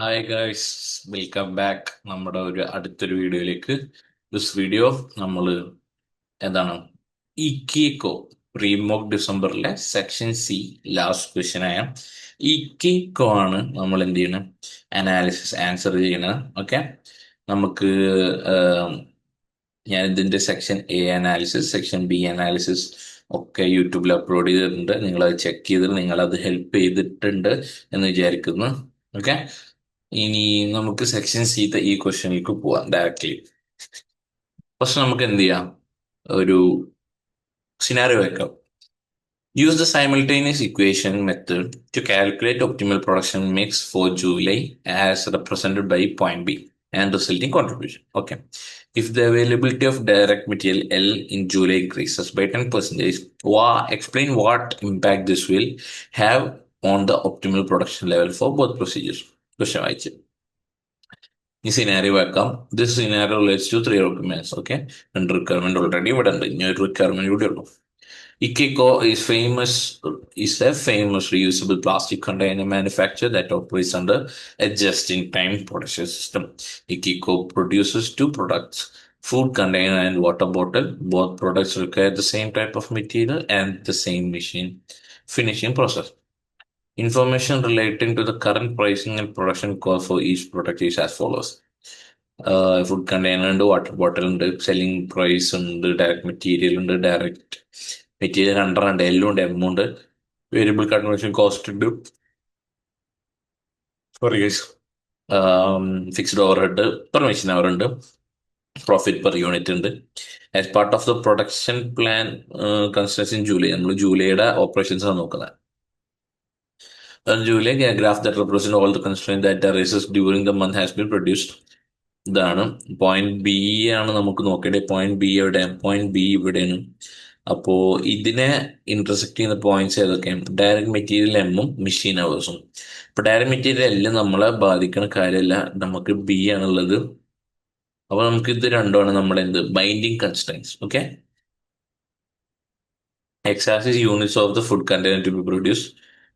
Hi guys, welcome back നമ്മുടെ അടുത്തൊരു വീഡിയോയിലേക്ക്. ദിസ് വീഡിയോ നമ്മൾ എന്താണ് ഇക്കിക്കോ പ്രീമോക്ക് ഡിസംബറിലെ സെക്ഷൻ സി ലാസ്റ്റ് ക്വസ്റ്റ്യൻ ആയ ഇക്കിക്കോ ആണ് നമ്മൾ എന്ത് ചെയ്യണം, അനാലിസിസ് ആൻസർ ചെയ്യണം. ഓക്കെ, നമുക്ക് ഞാൻ ഇതിന്റെ section A analysis, section B analysis ഒക്കെ യൂട്യൂബിൽ അപ്ലോഡ് ചെയ്തിട്ടുണ്ട്. നിങ്ങൾ അത് ചെക്ക് ചെയ്തിട്ട് നിങ്ങൾ അത് ഹെൽപ്പ് ചെയ്തിട്ടുണ്ട് എന്ന് വിചാരിക്കുന്നു. ഓക്കെ, ഇനി നമുക്ക് സെക്ഷൻ സിത്തെ ഈ ക്വസ്റ്റ്യനിലേക്ക് പോവാം ഡയറക്റ്റ്ലി. ഫസ്റ്റ് നമുക്ക് എന്ത് ചെയ്യാം, ഒരു സിനാറിയോ വെക്കാം. Use the simultaneous equation method to calculate optimal production mix for July as represented by point B and resulting contribution. Okay. If the availability of direct material L in July increases by 10%, explain what impact this will have on the optimal production level for both procedures. Question വായിച്ച് ഈ scenario വെക്കാം. This scenario relates to three requirements. Okay, രണ്ട് requirement already ഇവിടെ ഉണ്ട്, ഇനി ഒരു requirement കൂടി ഉള്ളൂ. Ikeko is a famous reusable plastic container manufacturer that operates under a just-in-time production system. Ikeko produces two products, food container and water bottle. Both products require the same type of material and the same machine finishing process. Information relating to the current pricing and production cost for each product is as follows. Food container ഉണ്ട്, water bottle ഉണ്ട്, selling price ഉണ്ട്, direct material ഉണ്ട്, direct material രണ്ടെണ്ണം ഉണ്ട്, എല്ലും ഉണ്ട്, എമ്മും ഉണ്ട്, വേരിയബിൾ കൺവേർഷൻ കോസ്റ്റ് ഉണ്ട്, sorry fixed over head per machine അവർ ഉണ്ട്, പ്രോഫിറ്റ് പെർ യൂണിറ്റ് ഉണ്ട്. As part of the production plan considers in July, നമ്മൾ ജൂലൈയുടെ ഓപ്പറേഷൻസ് ആണ് നോക്കുന്നത്. July, a graph that represents all the constraints that arises during the month has been produced. ഇതാണ് point B ആണ് നമുക്ക് നോക്കേണ്ടത്. Point B എവിടെ? Point B ഇവിടെയാണ്. അപ്പോ ഇതിനെ ഇന്റർസെക്ട് ചെയ്യുന്ന പോയിന്റ്സ് ഏതൊക്കെയാണ്? ഡയറക്റ്റ് മെറ്റീരിയൽ എമ്മും മെഷീൻ അവേഴ്സും. ഇപ്പൊ ഡയറക്റ്റ് മെറ്റീരിയൽ എല്ലാം നമ്മളെ ബാധിക്കുന്ന കാര്യമല്ല, നമുക്ക് ബി ആണുള്ളത്. അപ്പൊ നമുക്ക് ഇത് രണ്ടുമാണ് നമ്മുടെ എന്ത് binding constraints. Okay, X axis units of the food container to be produce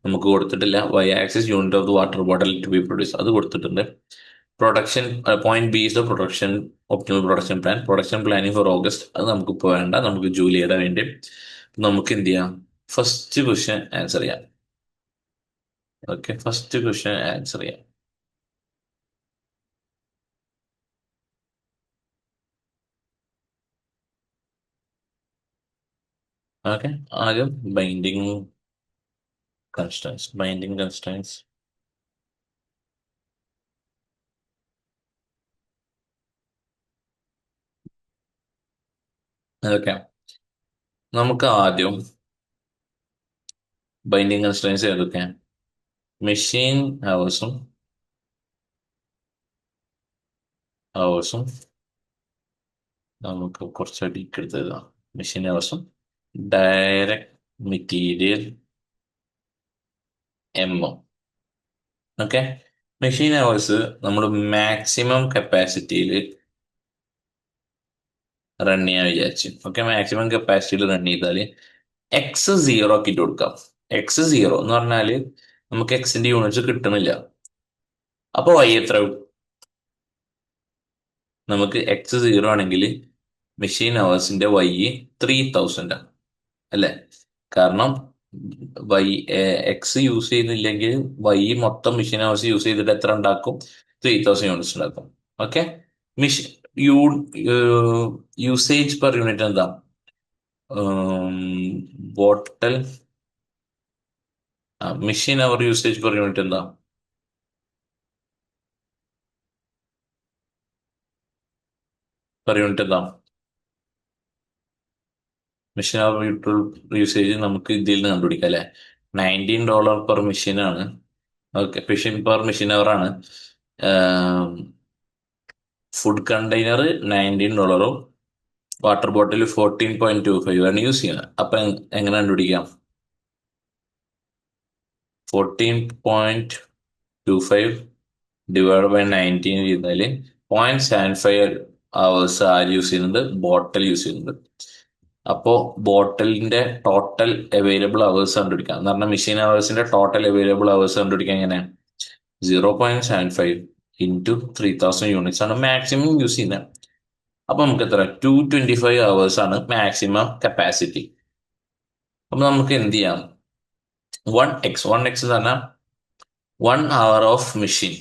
നമുക്ക് കൊടുത്തിട്ടില്ല. Y axis unit of the water bottle to be produce അത് കൊടുത്തിട്ടുണ്ട്. Production point B is the production optimal production plan. Production planning for August അത് നമുക്ക് ഇപ്പോൾ വേണ്ട, നമുക്ക് ജൂലൈയുടെ വേണ്ടി. നമുക്ക് എന്ത് ചെയ്യാം, ഫസ്റ്റ് ക്വസ്റ്റ്യൻ ആൻസർ ചെയ്യാം. ഓക്കെ, ഫസ്റ്റ് ക്വസ്റ്റ്യൻ ആൻസർ ചെയ്യാം. ഓക്കെ, ആദ്യം ബൈൻഡിങ് കൺസ്ട്രൈൻസ്. ഓക്കെ, നമുക്ക് ആദ്യം ബൈൻഡിങ് കൺസ്ട്രൈൻസ് ഏതൊക്കെ? മെഷീൻ ഹവേഴ്സും നമുക്ക് കുറച്ചടി എടുത്തതാണ്. മെഷീൻ ഹവേഴ്സും ഡയറക്റ്റ് മെറ്റീരിയൽ എമ്മും. ഓക്കെ, മെഷീൻ ഹവേഴ്സ് നമ്മൾ മാക്സിമം കപ്പാസിറ്റിയിൽ റൺ ചെയ്യാൻ വിചാരിച്ചു. ഓക്കെ, മാക്സിമം കപ്പാസിറ്റിയിൽ റൺ ചെയ്താൽ എക്സ് സീറോ ഒക്കെ ഇട്ട് കൊടുക്കാം. എക്സ് സീറോ എന്ന് പറഞ്ഞാൽ നമുക്ക് എക്സിന്റെ യൂണിറ്റ്സ് കിട്ടണില്ല. അപ്പൊ വൈ എത്ര? നമുക്ക് എക്സ് സീറോ ആണെങ്കിൽ മെഷീൻ ഹവേഴ്സിന്റെ വൈ 3000 ആണ് അല്ലേ? കാരണം വൈ എക്സ് യൂസ് ചെയ്യുന്നില്ലെങ്കിൽ വൈ മൊത്തം മെഷീൻ ഹവേഴ്സ് യൂസ് ചെയ്തിട്ട് എത്ര ഉണ്ടാക്കും? 3000 യൂണിറ്റ്സ് ഉണ്ടാക്കും. Okay, machine usage per unit എന്താ? Bottle machine hour usage per unit എന്താ? പെർ യൂണിറ്റ് എന്താ? മെഷീൻ അവർ യൂസേജ് നമുക്ക് ഇതിൽ നിന്ന് കണ്ടുപിടിക്കാം അല്ലെ? $19 പെർ മെഷീൻ ആണ്. ഓക്കെ, പെർ മെഷീൻ അവർ ആണ്. ഫുഡ് കണ്ടെയ്നർ $19, വാട്ടർ ബോട്ടിൽ 14.25 ആണ് യൂസ് ചെയ്യുന്നത്. അപ്പൊ എങ്ങനെ കണ്ടുപിടിക്കാം? 14.25 ഡിവൈഡ് ബൈ 19 ചെയ്താൽ 0.75 അവേഴ്സ് ആര് യൂസ് ചെയ്യുന്നുണ്ട്? ബോട്ടിൽ യൂസ് ചെയ്യുന്നുണ്ട്. അപ്പോ ബോട്ടിലിന്റെ ടോട്ടൽ അവൈലബിൾ അവേഴ്സ് കണ്ടുപിടിക്കാം എന്ന് പറഞ്ഞാൽ മെഷീൻ അവേഴ്സിന്റെ ടോട്ടൽ അവൈലബിൾ അവേഴ്സ് കണ്ടുപിടിക്കാൻ എങ്ങനെ? 0.75 ഇൻറ്റു 3000 യൂണിറ്റ്സ് ആണ് മാക്സിമം യൂസ് ചെയ്യുന്നത്. അപ്പൊ നമുക്ക് എത്ര 225 hours ആണ് മാക്സിമം കപ്പാസിറ്റി. അപ്പൊ നമുക്ക് എന്ത് ചെയ്യാം, 1x എന്ന് പറഞ്ഞാൽ 1 hour ഓഫ് മെഷീൻ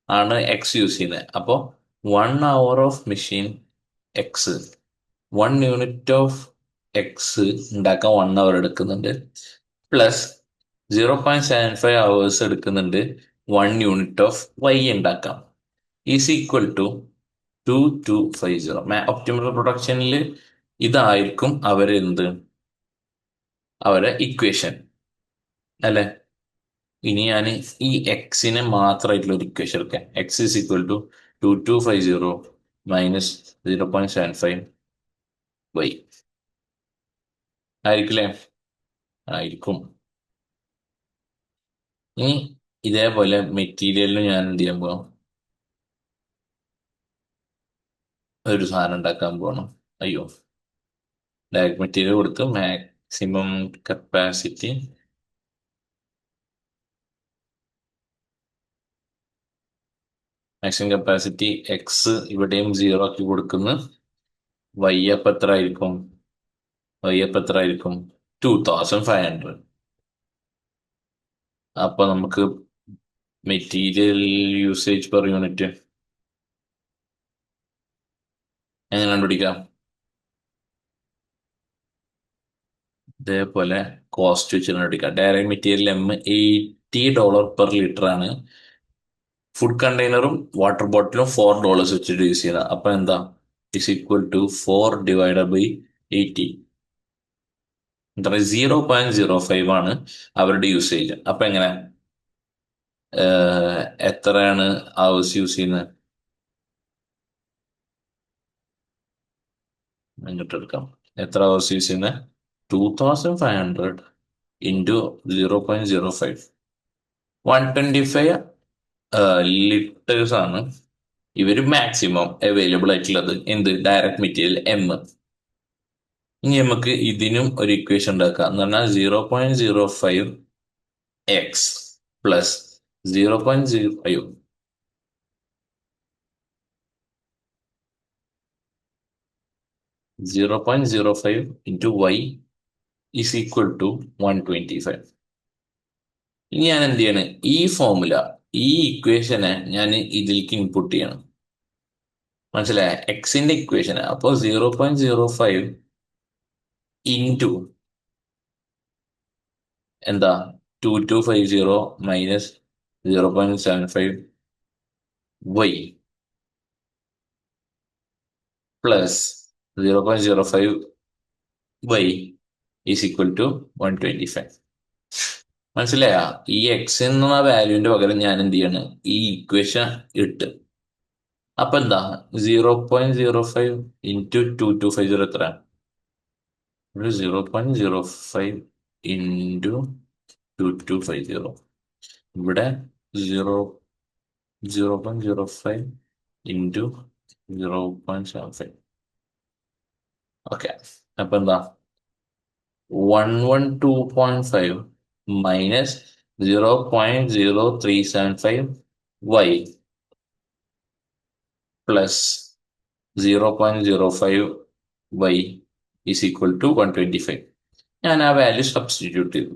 ആണ് എക്സ് യൂസ് ചെയ്യുന്നത്. അപ്പോൾ 1 hour of machine X, 1 unit of X ഉണ്ടാക്കാൻ 1 hour എടുക്കുന്നുണ്ട്, പ്ലസ് 0.75 hours എടുക്കുന്നുണ്ട് 1 unit ഓഫ് വൈ ഉണ്ടാക്കാം, ഈസ് ഈക്വൽ ടു 2250. ഒപ്റ്റിമൽ പ്രൊഡക്ഷനിൽ ഇതായിരിക്കും അവരെ ഇക്വേഷൻ അല്ലെ. ഇനി ഞാൻ ഈ എക്സിനെ മാത്രമായിട്ടുള്ള ഒരു ഇക്വേഷൻ എടുക്കാം. X is equal to 2250 minus 0.75 Y ആയിരിക്കില്ലേ? ആയിരിക്കും. ഇനി ഇതേപോലെ മെറ്റീരിയലിന് ഞാൻ എന്ത് ചെയ്യാൻ പോകാം, ഒരു സാധനം ഉണ്ടാക്കാൻ പോകണം. അയ്യോ, ഡയറക്ട് മെറ്റീരിയൽ കൊടുത്ത് മാക്സിമം കപ്പാസിറ്റി എക്സ് ഇവിടെയും 0 ആക്കി കൊടുക്കുന്നു. വൈ അപ്പം എത്ര ആയിരിക്കും? 2500. അപ്പൊ നമുക്ക് മെറ്റീരിയൽ യൂസേജ് പെർ യൂണിറ്റ് എങ്ങനെ കണ്ടുപിടിക്കാം? ഇതേപോലെ കോസ്റ്റ് വെച്ച് കണ്ടുപിടിക്കാം. ഡയറക്റ്റ് മെറ്റീരിയൽ $80 per liter ആണ്. ഫുഡ് കണ്ടെയ്നറും വാട്ടർ ബോട്ടിലും $4 വെച്ചിട്ട് യൂസ് ചെയ്യുന്നത്. അപ്പൊ എന്താ, ഇസ് ഈക്വൽ ടു 4/80. എന്താ പറയുക, 0.05 ആണ് അവരുടെ യൂസേജ്. അപ്പൊ എങ്ങനെ, എത്രയാണ് അവേഴ്സ് യൂസ് ചെയ്യുന്നത്? ഇങ്ങോട്ട് എടുക്കാം. എത്ര അവേഴ്സ് യൂസ് ചെയ്യുന്നത്? 2500 ഇൻറ്റു 0.05, 125 ലിറ്റേഴ്സ് ആണ് ഇവര് മാക്സിമം അവൈലബിൾ ആയിട്ടുള്ളത്. എന്ത്, ഡയറക്ട് മെറ്റീരിയൽ ഇനി നമുക്ക് ഇതിനും ഒരു ഇക്വേഷൻ ഉണ്ടാക്കാം എന്ന് പറഞ്ഞാൽ 0.05x പ്ലസ് 0.0 അയ്യോ 0.05 into Y is equal to 125. ഇനി ഞാൻ എന്ത് ചെയ്യാണ്, ഈ ഫോർമുല, ഈ ഇക്വേഷനെ ഞാൻ ഇതിലേക്ക് ഇൻപുട്ട് ചെയ്യണം. മനസ്സിലായ, എക്സിന്റെ ഇക്വേഷന്. അപ്പോൾ 0.05 ഇൻറ്റു എന്താ 2250 minus 0.75 Y plus 0.05 Y is equal to 125. മനസ്സിലായ, ഈ എക്സ് എന്ന വാല്യൂവിന്റെ പകരം ഞാൻ എന്ത് ചെയ്യാണ്, ഈ ഇക്വേഷൻ ഇട്ട്. അപ്പൊ എന്താ 0.05 ഇൻറ്റു 2250 എത്ര? 0.05 ഇൻറ്റു 2250. ഇവിടെ 0.05 ഇൻറ്റു 0.75. ഓക്കെ, അപ്പൊ എന്താ 112.5 minus 0.0375 Y plus 0.05 Y is equal to 125. ഞാൻ ആ വാല്യൂ സബ്സ്റ്റിറ്റ്യൂട്ട് ചെയ്തു.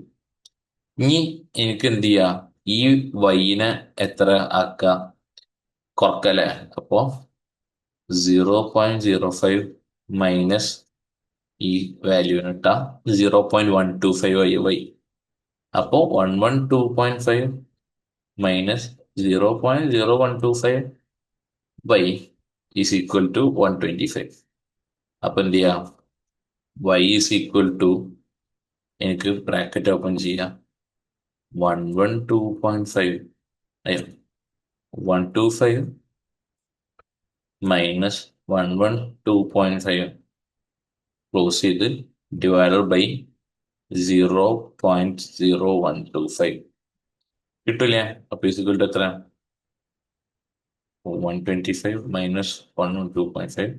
ഇനി എനിക്ക് എന്ത് ചെയ്യാം, ഈ വൈനെ എത്ര ആക്കാം, കുറക്കല്ലേ. അപ്പോ 0.05 മൈനസ് ഈ വാല്യൂവിന് ഇട്ടാ 0.125 വൈ. അപ്പോ 112.5 minus 0.0125 Y is equal to 125. അപ്പൊ എന്ത് ചെയ്യാം, വൈ ഈസ് ഈക്വൽ ടു, എനിക്ക് ബ്രാക്കറ്റ് ഓപ്പൺ ചെയ്യാം, 112.5 125 മൈനസ് 112.5 ക്ലോസ് ചെയ്ത് ഡിവൈഡഡ് ബൈ 0.0125 കിട്ടൂലേ? അപ്പൊ ഈക്വൽ ടു എത്ര? 125 മൈനസ് 112.5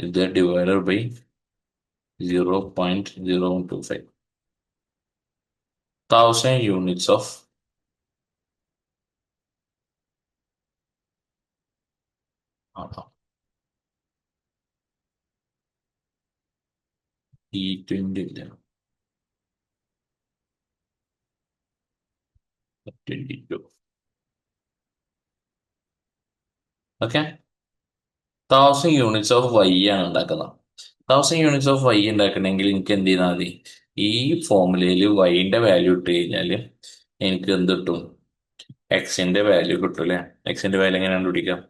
ഇത് ഡിവൈഡഡ് ബൈ 0.0125. 1000 units of ആണോ? T20 ഇല്ല. 22. ഓക്കെ. 1000 യൂണിറ്റ്സ് ഓഫ് ആണ് ഉണ്ടാക്കുന്നത്. 1000 യൂണിറ്റ്സ് ഓഫ് ഉണ്ടാക്കണമെങ്കിൽ എനിക്ക് എന്ത് ചെയ്താൽ മതി? ഈ ഫോർമുലയിൽ വൈൻ്റെ വാല്യൂ ഇട്ട് കഴിഞ്ഞാൽ എനിക്ക് എന്ത് കിട്ടും? എക്സിന്റെ വാല്യൂ കിട്ടും അല്ലേ? എക്സിന്റെ വാല്യൂ എങ്ങനെ കണ്ടുപിടിക്കാം?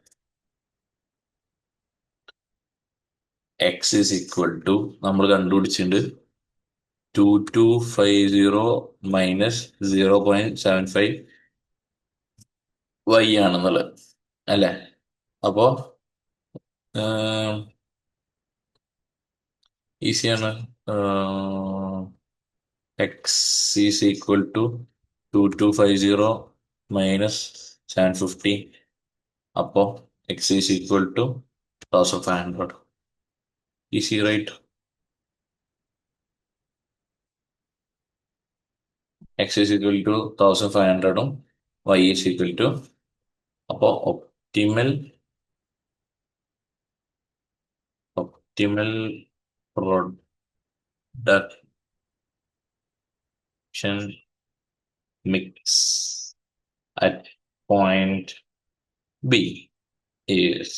എക്സ് ഈസ് ഈക്വൽ ടു നമ്മൾ കണ്ടുപിടിച്ചിട്ടുണ്ട് 2250 മൈനസ് 0.75 വൈ ആണെന്നുള്ളത് അല്ലേ? അപ്പോ ഈസിയാണ്. X is equal to 2250 minus 750. അപ്പോ X is equal to 1500. Easy right. X is equal to 1500ഉം വൈ ഈസ് ഈക്വൽ ടു, അപ്പോ optimal production mix at point B is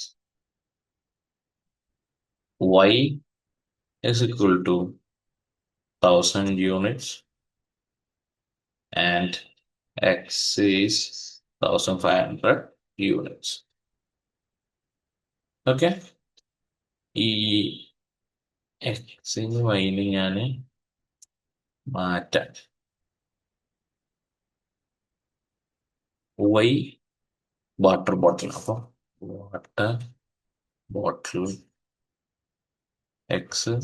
Y is equal to 1000 units and X is 1500 units. Okay. ഈ എക്സിന് wine ഞാൻ മാറ്റാം. Y water bottle, അപ്പൊ water bottle X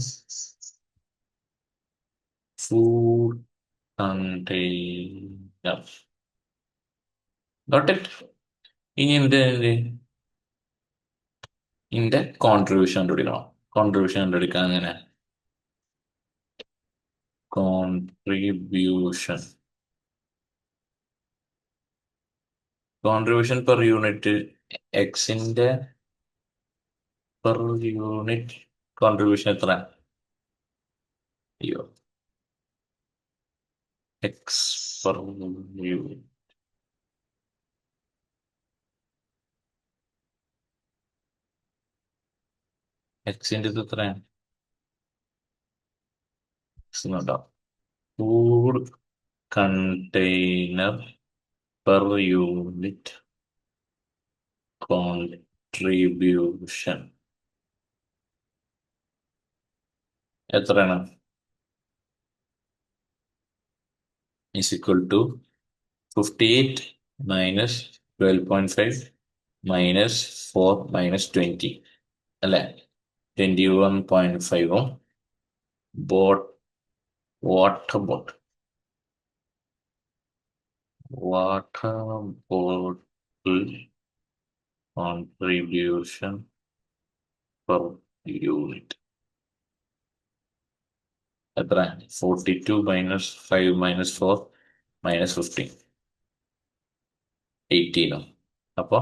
food container. Got it? ഇനി ഇതിന്റെ contribution കണ്ടുപിടിക്കണം. Contribution കണ്ടുപിടിക്കാൻ അങ്ങനെ കോൺട്രിബ്യൂഷൻ പെർ യൂണിറ്റ്, എക്സിന്റെ പെർ യൂണിറ്റ് കോൺട്രിബ്യൂഷൻ എത്ര? അയ്യോ, എക്സ് പെർ യൂണിറ്റ് എക്സിന്റെ ഇത് എത്രയാണ്? Food container per unit contribution എത്രയാണ്? is equal to 58 minus 12.5 minus 4 minus 20 അല്ലേ? 21.5 water bottle contribution per unit എത്ര? 42 മൈനസ് 5 മൈനസ് 4 മൈനസ് 15, 18. അപ്പൊ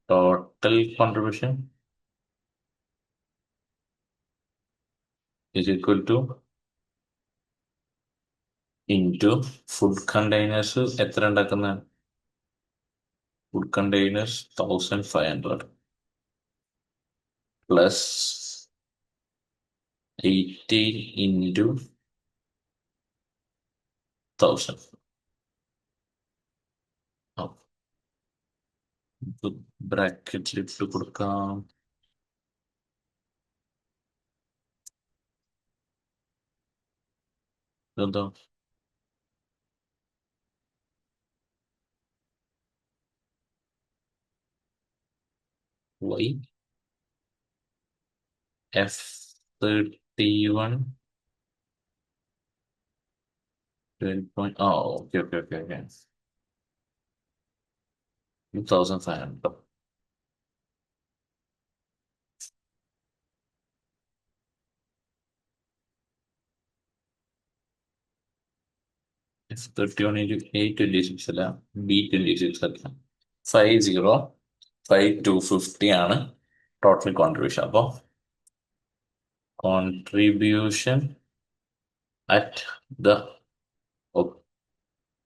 total contribution is equal to into food containers എത്ര ഉണ്ടാക്കുന്ന? Food containers 1500 plus 18 into 1000. ബ്രാക്കറ്റിൽ ഇട്ട് കൊടുക്കാം. ഇതെന്താ? Y F31 12 point. Oh, okay. 2500. F31 into A26 അല്ല, B26 അല്ല. 50 5250 ആണ് ടോട്ടൽ കോൺട്രിബ്യൂഷൻ. അപ്പോൾ contribution at the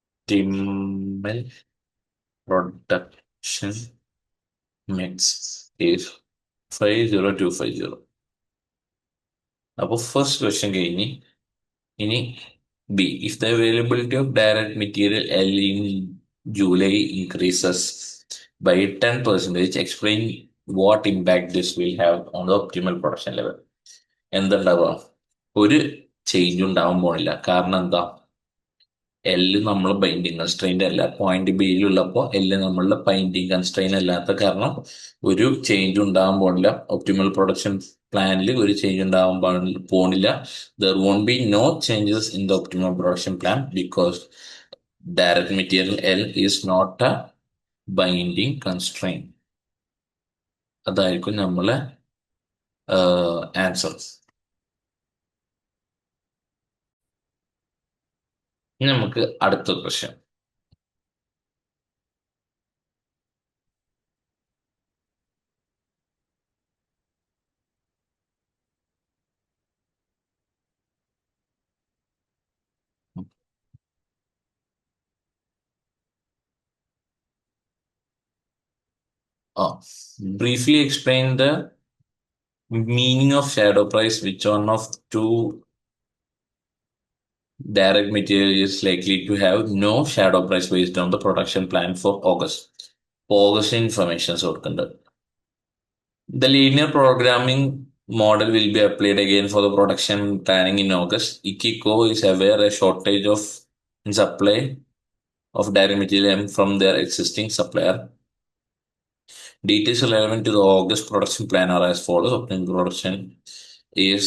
optimal production mix is 50250. അപ്പോൾ ഫസ്റ്റ് ക്വസ്റ്റ്യൻ കഴിഞ്ഞ് ഇനി B, if the availability of direct material L in July increases by 10%, explain what impact this will have on the optimal production level. എന്തുണ്ടാവുക? ഒരു change ഉണ്ടാവാൻ പോണില്ല. കാരണം എന്താ? L നമ്മൾ ബൈൻഡിങ് കൺസ്ട്രെയിന്റ് അല്ല. പോയിന്റ് ബിയിലുള്ളപ്പോൾ എല്ല് നമ്മളുടെ ബൈൻഡിങ് കൺസ്ട്രെയിന്റ് അല്ലാത്ത കാരണം ഒരു ചേഞ്ച് ഉണ്ടാകാൻ പോണില്ല. ഒപ്റ്റിമൽ പ്രൊഡക്ഷൻ പ്ലാനിൽ ഒരു ചേഞ്ച് ഉണ്ടാവാൻ പോണില്ല. There won't be no changes in the optimal production plan because direct material L is not a binding constraint. അതായിരിക്കും നമ്മളെ ആൻസർ. ഇനി നമുക്ക് അടുത്ത question. Briefly explain the meaning of shadow price. Which one of two direct material is likely to have no shadow price based on the production plan for August? August information കൊടുക്കുന്നുണ്ട്. The linear programming model will be applied again for the production planning in August. IKICO is aware a shortage of in supply of direct material from their existing supplier. Details relevant to the August production plan are as follows. Opening production is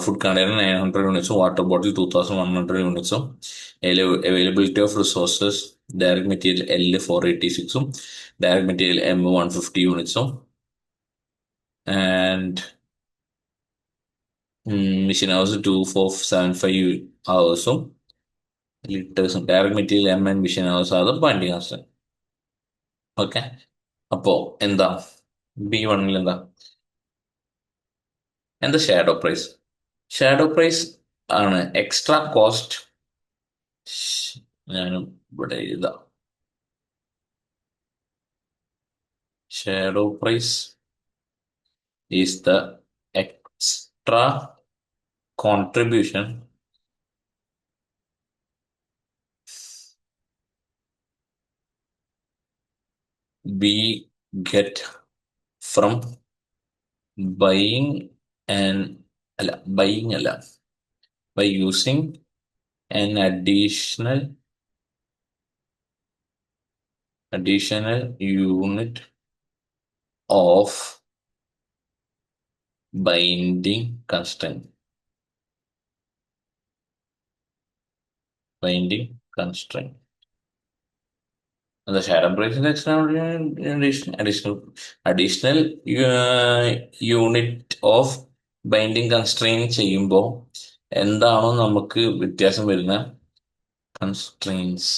food container 900 units, water bottle 2100 units. Availability of resources, direct material L 486, direct material M 150 units, and machine hours 2475 hours. Liters, direct material M and machine hours are the binding hours. ഓക്കെ, അപ്പോ എന്താ B1 എന്താ shadow price? Shadow price ആണ് extra cost. ഞാനും ഇവിടെ എഴുതാം. Shadow price is the extra contribution we get from buying and by using an additional unit of binding constraint. The shadow price is additional unit of binding constrain ചെയ്യുമ്പോൾ എന്താണോ നമുക്ക് വ്യത്യാസം വരുന്ന constraints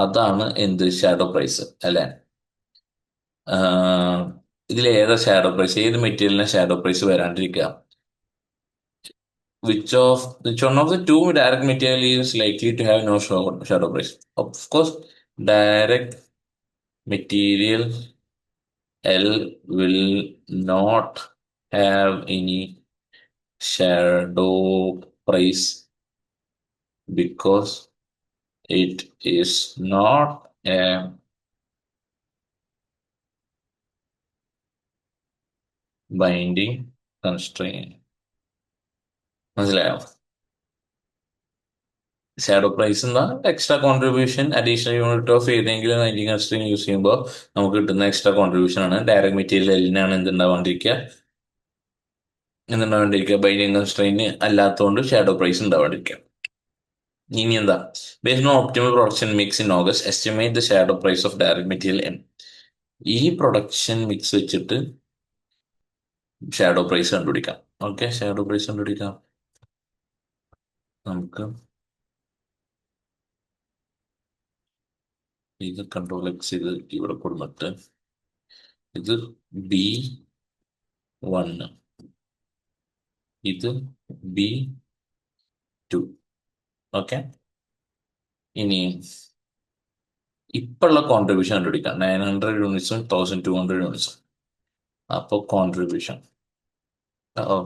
അതാണ് എന്ത് ഷാഡോ പ്രൈസ് അല്ലെ. ഇതിൽ ഏതാ ഷാഡോ പ്രൈസ്? ഏത് മെറ്റീരിയലിന് ഷാഡോ പ്രൈസ് വരാണ്ടിരിക്കുക? Which one of the two direct material is likely to have no shadow price? Of course, direct material L will not have any shadow price because it is not a binding constraint. മനസ്സിലായോ? Shadow price എന്താ? Extra contribution, additional unit of ഏതെങ്കിലും binding constraint use ചെയ്യുമ്പോൾ നമുക്ക് കിട്ടുന്ന extra contribution ആണ്. Direct material എല്ലിനാണ് എന്തുണ്ടാവാണ്ടിരിക്കുക binding constraint അല്ലാത്തതുകൊണ്ട് ഷാഡോ പ്രൈസ് ഉണ്ടാവാണ്ടിരിക്കുക. ഇനി എന്താ? Based on optimal production mix in August, estimate the shadow price of direct material M. ഈ പ്രൊഡക്ഷൻ മിക്സ് വെച്ചിട്ട് ഷാഡോ പ്രൈസ് കണ്ടുപിടിക്കാം. ഓക്കെ, ഷാഡോ പ്രൈസ് കണ്ടുപിടിക്കാം. നമുക്ക് ഇത് കൺട്രോൾ എക്സ് ചെയ്ത് ഇവിടെ കൊടുത്തിട്ട് ഇത് B1, ഇത് B2. ഓക്കെ. ഇനി ഇപ്പോഴുള്ള കോൺട്രിബ്യൂഷൻ കണ്ടുപിടിക്കാം. 900 യൂണിറ്റ്സും 1200 യൂണിറ്റ്സും. അപ്പൊ കോൺട്രിബ്യൂഷൻ ഓ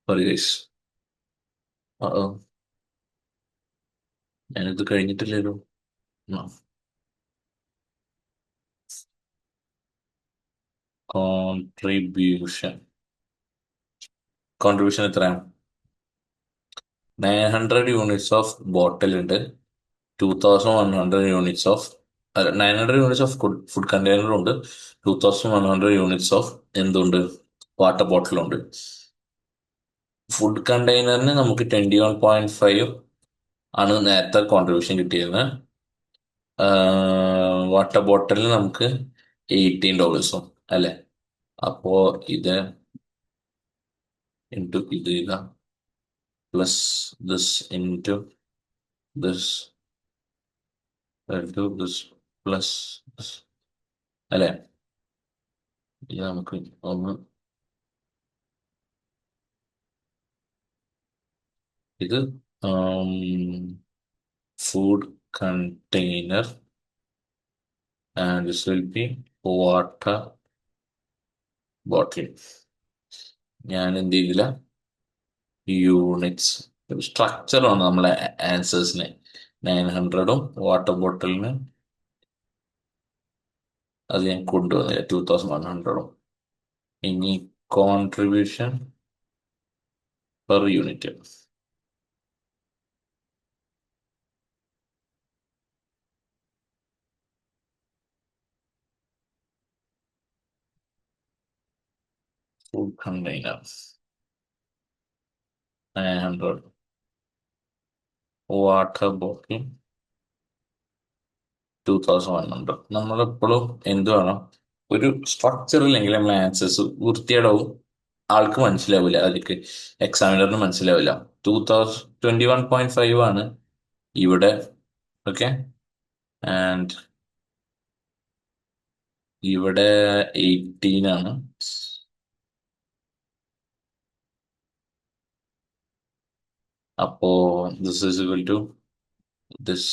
സോറി ഗൈസ്. ഓ ഞാനിത് കഴിഞ്ഞിട്ടില്ലല്ലോ. കോൺട്രിബ്യൂഷൻ കോൺട്രിബ്യൂഷൻ എത്രയാണ്? 900 യൂണിറ്റ്സ് ഓഫ് ബോട്ടിൽ ഉണ്ട്. 2100 units of 900 units of food container ഉണ്ട്. 2100 യൂണിറ്റ്സ് ഓഫ് എന്തുണ്ട്? വാട്ടർ ബോട്ടിലുണ്ട്. ഫുഡ് കണ്ടെയ്നറിന് നമുക്ക് 21.5 ആണ് നേരത്തെ കോൺട്രിബ്യൂഷൻ കിട്ടിയിരുന്നത്. വാട്ടർ ബോട്ടിലിന് നമുക്ക് $18 അല്ലെ? അപ്പോ ഇത് ഇൻറ്റു ഇത് ഇതാ plus this into this into this plus അല്ലെ? ഇത് നമുക്ക് ഒന്ന് ഇത് food container and this will be water bottle. ഞാൻ എന്ത് ചെയ്തില്ല, യൂണിറ്റ്സ് സ്ട്രക്ചറാണ് നമ്മളെ ആൻസേഴ്സിന്. 900ഉം വാട്ടർ ബോട്ടിലിന് അത് ഞാൻ കൊണ്ടുവന്നില്ല, 2100ഉം. ഇനി contribution per unit. Food container 900, water bottle 2100. നമ്മളെപ്പോഴും എന്ത് വേണം, ഒരു സ്ട്രക്ചർ ഇല്ലെങ്കിൽ നമ്മളെ ആൻസേഴ്സ് വൃത്തിയേടാവും, ആൾക്ക് മനസ്സിലാവില്ല, അതിലേക്ക് എക്സാമിനറിന് മനസ്സിലാവില്ല. 21.5 ആണ് ഇവിടെ. ഓക്കെ. ആൻഡ് ഇവിടെ 18 ആണ്. അപ്പോ this is equal to this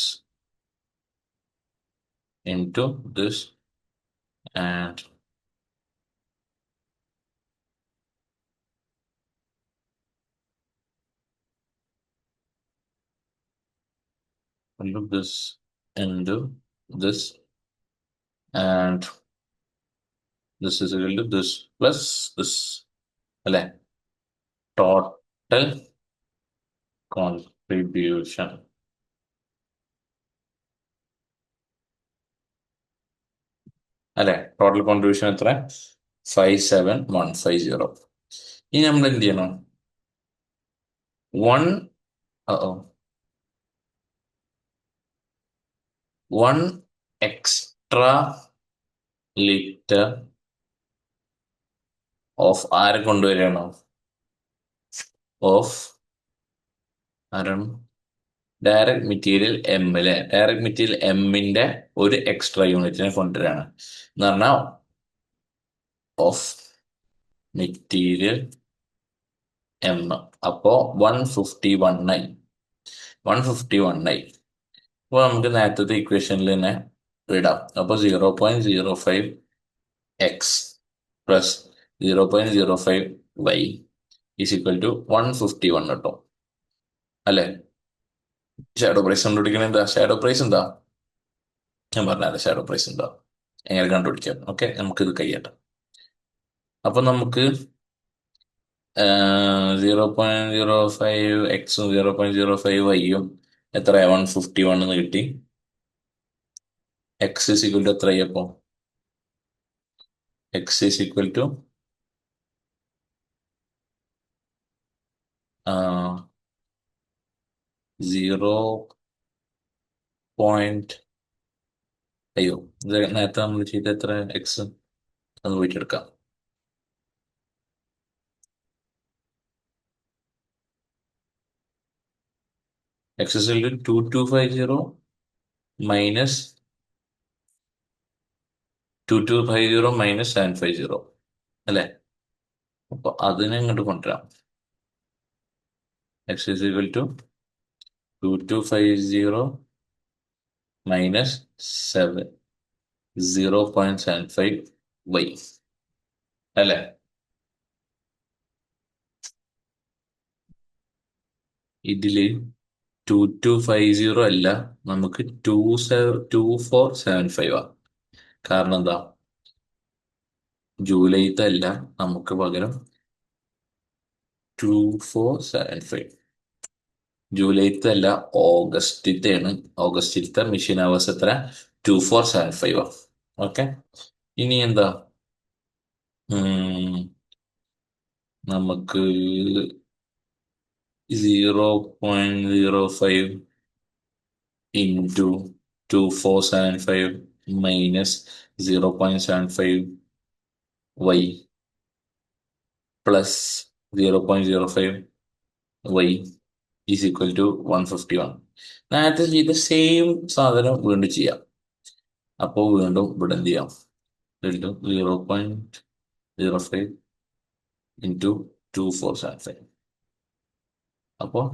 into this and this into this and this is equal to this plus this അല്ലെ? ടോട്ടൽ കോൺട്രിബ്യൂഷൻ അല്ലെ? ടോട്ടൽ കോൺട്രിബ്യൂഷൻ എത്ര? 57150. ഇനി നമ്മൾ എന്ത് ചെയ്യണം? One one extra litre of ആരെ കൊണ്ടുവരികയാണോ? ഓഫ് ആരാണ്? ഡയറക്ട് മെറ്റീരിയൽ എം അല്ലെ? ഡയറക്ട് മെറ്റീരിയൽ എമ്മിന്റെ ഒരു എക്സ്ട്രാ യൂണിറ്റിനെ കൊണ്ടുവരികയാണ് എന്ന് പറഞ്ഞാൽ ഓഫ് മെറ്റീരിയൽ എം. അപ്പോ 151 ആയി. 151 ആയി. അപ്പോൾ നമുക്ക് നേരത്തെ ഇക്വേഷനിൽ തന്നെ ഇടാം. അപ്പൊ 0.05x plus 0.05y is equal to 151 കേട്ടോ, അല്ലെ? ഷാഡോ പ്രൈസ് കണ്ടുപിടിക്കണ എന്താ? ഷാഡോ പ്രൈസ് എന്താ ഞാൻ പറഞ്ഞാലേ? ഷാഡോ പ്രൈസ് എന്താ എങ്ങനെ കണ്ടുപിടിക്കാം? ഓക്കെ, നമുക്കിത് കഴിയട്ടെ. അപ്പൊ നമുക്ക് 0.05 എക്സും 0.05 വൈയും എത്രയാ? 151 എന്ന് കിട്ടി. എക്സ് ഇസ് ഈക്വൽ ടു എത്രയാ? അപ്പോ എക്സ് ഇസ് ഈക്വൽ ടു 0. അയ്യോ, ഇത് നേരത്തെ നമ്മൾ ചെയ്ത എത്ര എക്സ്? അത് പോയിട്ട് എടുക്കാം. X is equal to 2250 minus 2250 minus 750 അല്ലെ? അപ്പൊ അതിനെ ഇങ്ങോട്ട് കൊണ്ടുവരാം. x is equal to 2250 minus 0.75y അല്ലെ? ഇതില് 2250 അല്ല, നമുക്ക് 2475 ആ. കാരണം എന്താ? ജൂലൈത്തെ അല്ല, നമുക്ക് പകരം 2475. ജൂലൈത്തെ അല്ല, ഓഗസ്റ്റിത്തെയാണ്. ഓഗസ്റ്റിലത്തെ മെഷീൻ അവേഴ്സ് എത്ര? 2475 ആ. ഓക്കെ. ഇനി എന്താ നമുക്ക് 0.05 into 2475 minus 0.75y plus 0.05y is equal to 151. നേരത്തെ ചെയ്ത സെയിം സാധനം വീണ്ടും ചെയ്യാം. അപ്പോൾ വീണ്ടും ഇവിടെ എന്ത് ചെയ്യാം? 0.05 ഇൻറ്റു 2475. അപ്പോൾ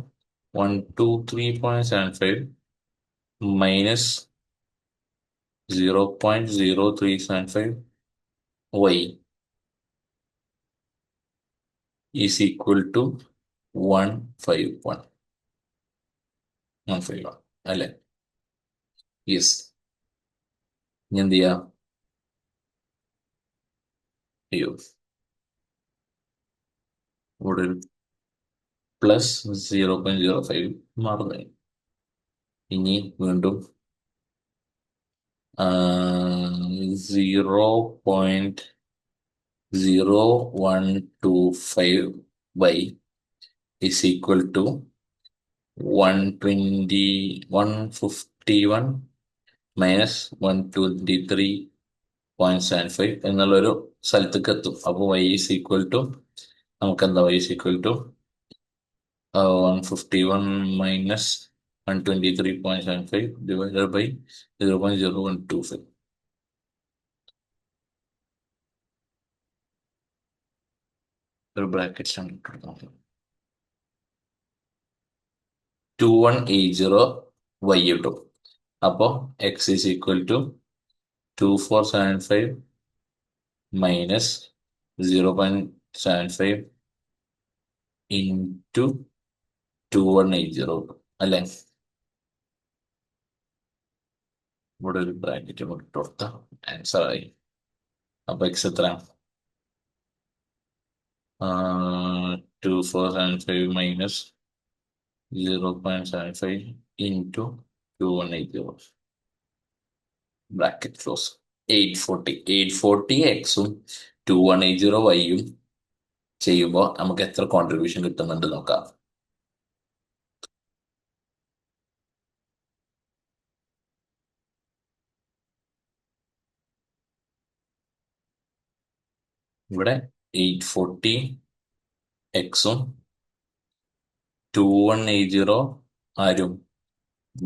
123.75 minus 0.0375y is equal to 151. 151 അല്ലേ? യെസ്. ഇനി എന്ത് ചെയ്യാം? അയ്യോ, ഇവിടെ ഒരു പ്ലസ് 0.05 മറന്നു. ഇനി വീണ്ടും 0.0125y is equal to 151 minus 123.75 എന്നുള്ളൊരു സ്ഥലത്തേക്ക് എത്തും. അപ്പോൾ y is equal to നമുക്ക് എന്താ? y is equal to 151 minus 123.75 divided by 0.0125. ഒരു ബ്രാക്കറ്റ്സ് 2180y കിട്ടും. അപ്പോൾ x is equal to 2475 minus 0.75 into 2180 അല്ലേ? ഇവിടെ ഒരു ബ്രാക്കറ്റ് കൊടുത്ത ആൻസർ ആയി. അപ്പൊ x എത്ര? 2475 മൈനസ് 0.75 ഇൻറ്റു 2180 ബ്രാക്കറ്റ് ക്ലോസ്. 840 എക്സും 2180 ചെയ്യുമ്പോൾ നമുക്ക് എത്ര കോൺട്രിബ്യൂഷൻ കിട്ടുന്നുണ്ട് നോക്കാം. ഇവിടെ 840 എക്സും 2180 ആരും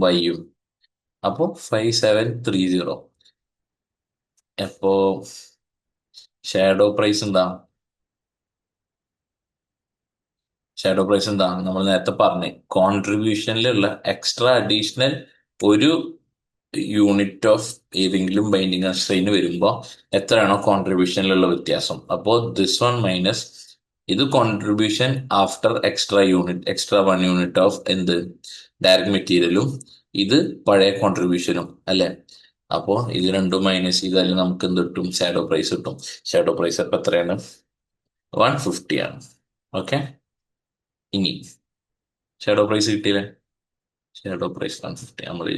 വൈയും. അപ്പോ 5730. അപ്പോ ഷാഡോ പ്രൈസ് എന്താ? ഷാഡോ പ്രൈസ് എന്താ? നമ്മൾ നേരത്തെ പറഞ്ഞ് കോൺട്രിബ്യൂഷനിലുള്ള എക്സ്ട്രാ അഡീഷണൽ ഒരു യൂണിറ്റ് ഓഫ് ഏതെങ്കിലും ബൈൻഡിങ് കൺസ്ട്രെയിന്റ് വരുമ്പോൾ എത്രയാണോ കോൺട്രിബ്യൂഷനിലുള്ള വ്യത്യാസം. അപ്പോൾ ദിസ് വൺ മൈനസ് ഇത് contribution after extra 1 unit of എന്ത് ഡയറക്ട് മെറ്റീരിയലും ഇത് പഴയ കോൺട്രിബ്യൂഷനും അല്ലെ? അപ്പോൾ ഇത് രണ്ടും മൈനസ് ചെയ്താൽ നമുക്ക് എന്ത് കിട്ടും? ഷാഡോ പ്രൈസ് കിട്ടും. ഷാഡോ പ്രൈസ് ഇപ്പൊ എത്രയാണ്? 150 ആണ്. ഓക്കെ. ഇനി ഷാഡോ പ്രൈസ് കിട്ടിയില്ലേ? ഷാഡോ പ്രൈസ് 150 നമ്മൾ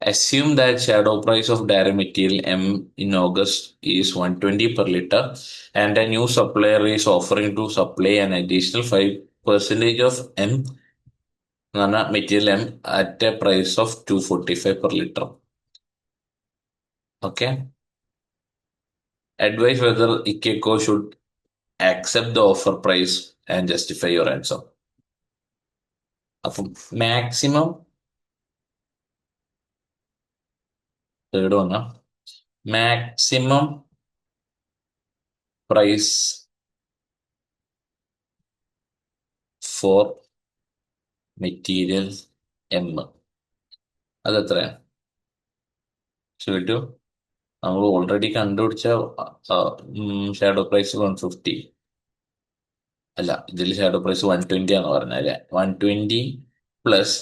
assume that shadow price of direct material M in August is 120 per liter and a new supplier is offering to supply an additional 5% of M material M at a price of 245 per liter. Okay. Advise whether IKECO should accept the offer price and justify your answer. അപ്പം maximum third വന്ന maximum price for material M അതെത്രയാണ് ചോദിച്ചു. നമ്മൾ already കണ്ടുപിടിച്ച shadow price 150. അല്ല, ഇതിൽ shadow price 120 ആണ് പറഞ്ഞത് അല്ലേ. 120 പ്ലസ്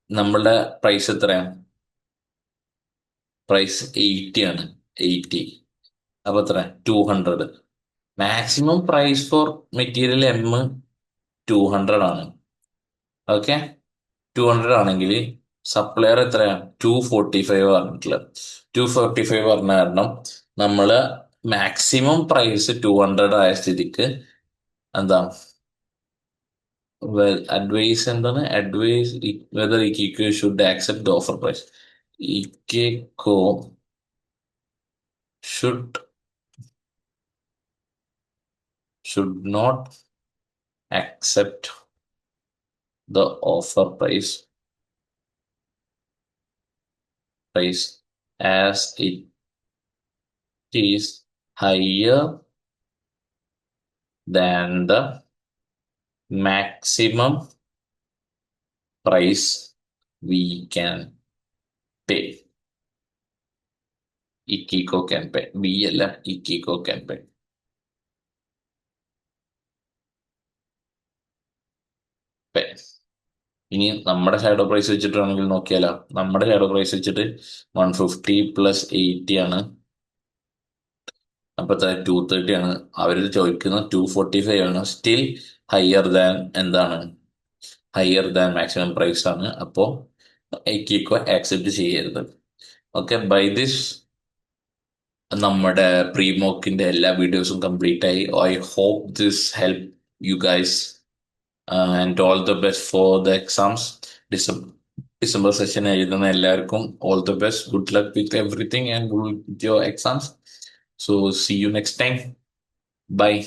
നമ്മളുടെ പ്രൈസ് എത്രയാണ്? പ്രൈസ് 80 ആണ്. 80 അപ്പൊ എത്ര? 200. Maximum price for material M 200 ആണ്. ഓക്കെ, 200 ആണെങ്കിൽ സപ്ലയർ എത്രയാണ്? 245 പറഞ്ഞിട്ടുള്ളത്. 245 പറഞ്ഞ കാരണം നമ്മള് മാക്സിമം പ്രൈസ് 200 ആയ സ്ഥിതിക്ക് എന്താ അഡ്വൈസ് എന്താണ്? അഡ്വൈസ് വെദർ ഇക്കിക്കോ should accept the offer price. ഇക്കിക്കോ should not accept the offer price as it is higher than the maximum price we can pay. Ikiko can pay. We അല്ല, Ikiko can pay. Pay. ഇനി നമ്മുടെ shadow price വെച്ചിട്ടാണെങ്കിൽ നോക്കിയാലോ. നമ്മുടെ shadow price വെച്ചിട്ട് 150 plus 80 ആണ്. അപ്പൊ 230 ആണ്. അവരിത് ചോദിക്കുന്നത് 245 ആണ്. സ്റ്റിൽ ഹയർ ദാൻ എന്താണ്? ഹയർ ദാൻ മാക്സിമം പ്രൈസ് ആണ്. അപ്പോ എക്കിക്കോ ആക്സെപ്റ്റ് ചെയ്യരുത്. ഓക്കെ, ബൈ ദിസ് നമ്മുടെ പ്രീമോക്കിന്റെ എല്ലാ വീഡിയോസും കംപ്ലീറ്റ് ആയി. I hope this help you guys and all the best for the exams. December session എഴുതുന്ന എല്ലാവർക്കും all the best. Good luck with everything and with your exams. So see you next time. Bye.